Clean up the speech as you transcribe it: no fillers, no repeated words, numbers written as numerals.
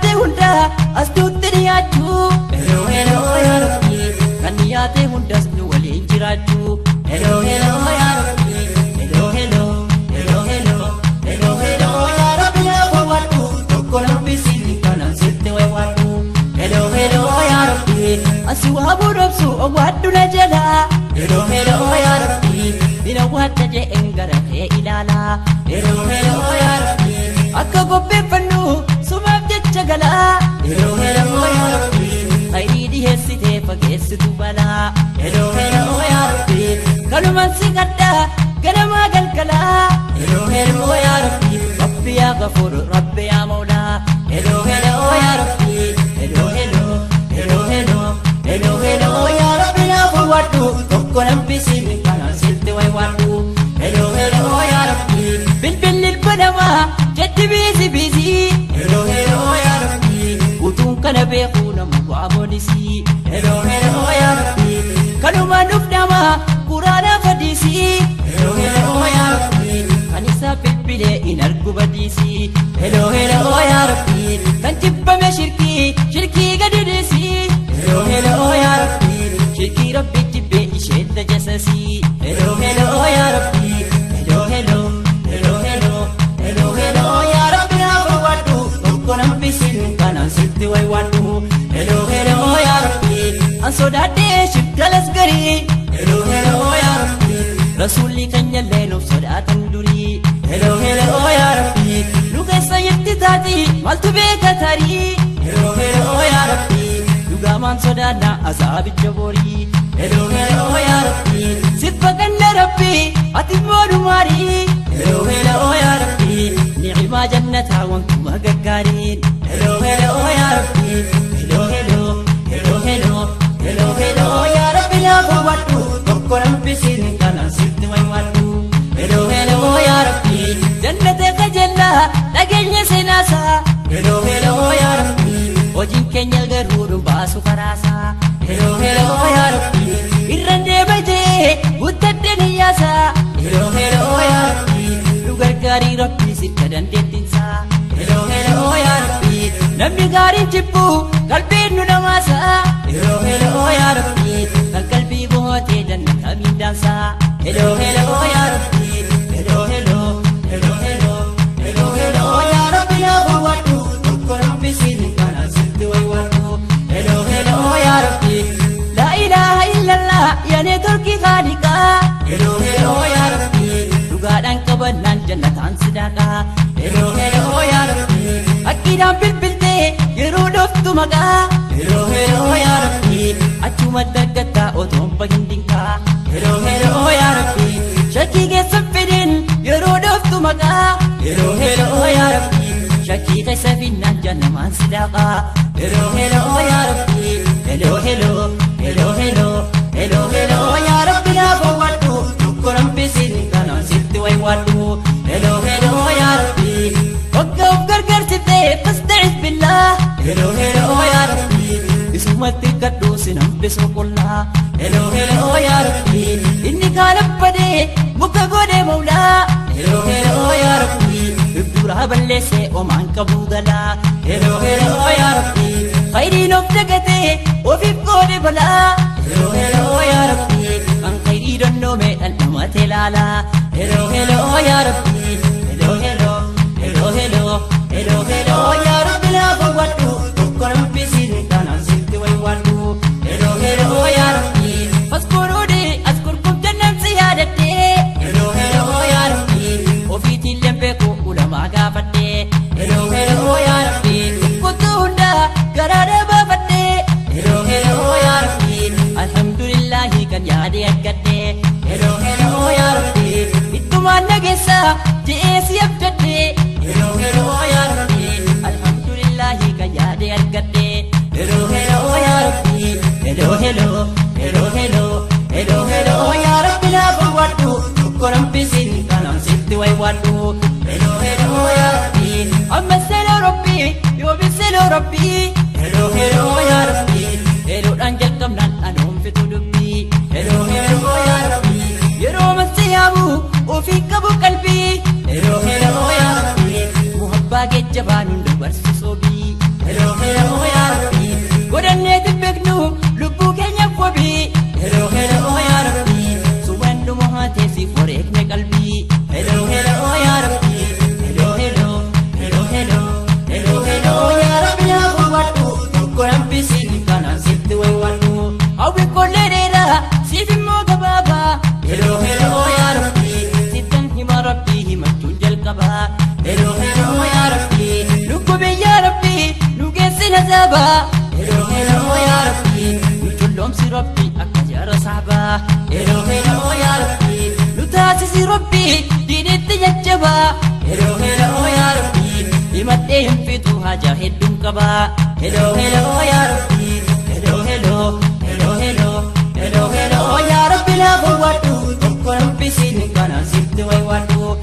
yaate hunda as tuutti dhiyaachuu hello hello yaa rabbi kan yaate hundas nu waliin jiraachuu hello hello yaa rabbi hello hello hello hello hello hello yaa rabbi lafa wadhu tokko lambisiin kanan sitti waywadhu hello hello yaa rabbi asi waabu dhobsu wadhu na jala hello hello yaa rabbi bina wadda je'en garatee ilaala hello hello yaa rabbi akka gobbeeffannu sumaaf jecha galaa hello hello yaa rabbi khayrii dhiheessitee fageessitu balaa hello hello yaa rabbi kanuman si gadda ganamaa galgalaa hello hello yaa rabbi rabbi yaa gafuur rabbi yaa mawlaa hello hello yaa rabbi hello hello hello hello hello hello yaa rabbi lafa wadhu tokko lambisiin kanan sitti waywadhu hello hello yaa rabbi bilbilli banamaa jetti biisi biisi hello hello yaa rabbi utuun kana beekuu nama bu'aa boonisi hello hello yaa rabbi kanumaan nuuf nama quraana fadhiisi hello hello yaa rabbi kan isaa bilbilee in argu badiisi hello hello yaa rabbi kan jibbame shirkii gadi dhiisi hello hello yaa rabbi shirkii rabbi jibbee ishee tajasasi hello hello yaa rabbi hello hello hello hello hello hello yaa rabbi lafa wadhu tokko lambisiin kanan sitti waywadhu hello hello yaa rabbi an sodaadhee shibdalas garii hello hello yaa rabbi rasuulli keenyallee nuuf sodaatan durii hello hello yaa rabbi nu keessa yetti taati maaltu beeka tarii hello hello yaa rabbi dhugaamaan sodaadha asaabicha borii hello hello yaa rabbi siffa ganna rabbi ati moodu maarii hello hello yaa rabbi ni'imaa jannataa wankuma gaggaariin hello hello yaa rabbi hello hello hello hello hello hello yaa rabbi lafa wadhu tokko lambisiin kanan sitti waywadhu hello hello yaa rabbi jannate kajalla dhageenya seenaasaa hello hello yaa rabbi hojiin keenya garuu baasu karaasaa hello hello yaa rabbi irraan deema jee guuttadde niyyaasaa hello hello yaa rabbi nu gargaarii rabbi sitta dandeettinsaa hello hello yaa rabbi namni gaariin jibbu qalbiin nu namaasaa hello hello yaa rabbi kan qalbii bohotee jannata miidhaansaa hello hello yaa rabbi hello hello hello hello hello hello yaa rabbi lafa wadhu tokko lambisiin kanan sitti waywadhu hello hello yaa rabbi la ilaha illallah yaane turkii khaliqaa hello hello yaa rabbi dhugaadhaan qabannaan jannataan sidaqaa hello hello yaa rabbi akkiidhaan bilbiltee yeroo dhoftu maqaa hello hello yaa rabbi achuma dargattaa otoon bagindinkaa hello hello yaa rabbi shakkii keessan fedhin yeroo dhoftu maqaa hello hello yaa rabbi shakkii keessa finnaan jannamaan sidaqaa hello hello yaa rabbi hello hello hello hello hello hello yaa rabbi lafa wadhu tokko lambisiin kanan sitti waywadhu hello hello yaa rabbi wagga of gargaarsitee fasta'iz billah hello hello yaa rabbi isumatti kadhu sinambisu qullaa hello hello yaa rabbi inni kaanabbadee muka godhee mawlaa hello hello yaa rabbi ibduraa balleessee omaan qabuu galaa hello hello yaa rabbi khayriin of dagatee ofiif godhe balaa hello hello yaa rabbi kan khayrii donnoome dhandhamatee laalaa hello hello yaa rabbi hello hello hello hello hello hello yaa rabbi lafa wadhu tokko lambisiin kanan sitti waywadhu hello hello yaa rabbi faskuruudhi as kurkumte namsi yaadattee hello hello yaa rabbi ofiitiin lembeeku ulamaa gaafadhee hello hello yaa rabbi kuttuu hunda garaadha baafadhee hello hello yaa rabbi alhamdulillahi kan yaade argadhee hello hello yaa rabbi ittumaan nageessa je'ee si abdadhee hello hello yaa rabbi alhamdulillahi kan yaade argadhee hello hello yaa rabbi hello hello hello hello hello hello yaa rabbi lafa wadhu tokko lambisiin kanan sitti waywadhu hello hello yaa rabbi amma selo rabbi yoomi selo rabbi hello hello yaa rabbi hello dhaan jalqabnaan anoon fitu dubbii hello hello yaa rabbi yeroo masti yaabu ofii qabu qalbii hello hello yaa rabbi muhabbaa geejjabaan hunda barsiisoo bii hello وريكنا قلبي هلو هلو يا ربي هلو هلو هلو هلو هلو هلو يا ربي يا قواتو كلام بسيني كان سبت ويوانو أو بكل ليلة سيف موت بابا هلو هلو يا ربي سيدن هما ربي هما تنجل كبا هلو هلو يا ربي نكبي يا ربي نقسي الهزابا هلو هلو يا ربي نجلهم سي ربي أكجار صحبا هلو هلو يا ربي نتاسي سي ربي دين التججبا هلو هلو يا ربي يمتهم في توها جاهد كبا هلو هلو يا ربي هلو هلو هلو هلو هلو هلو يا ربي لا قوة تكون بسين كان سبت ويواتو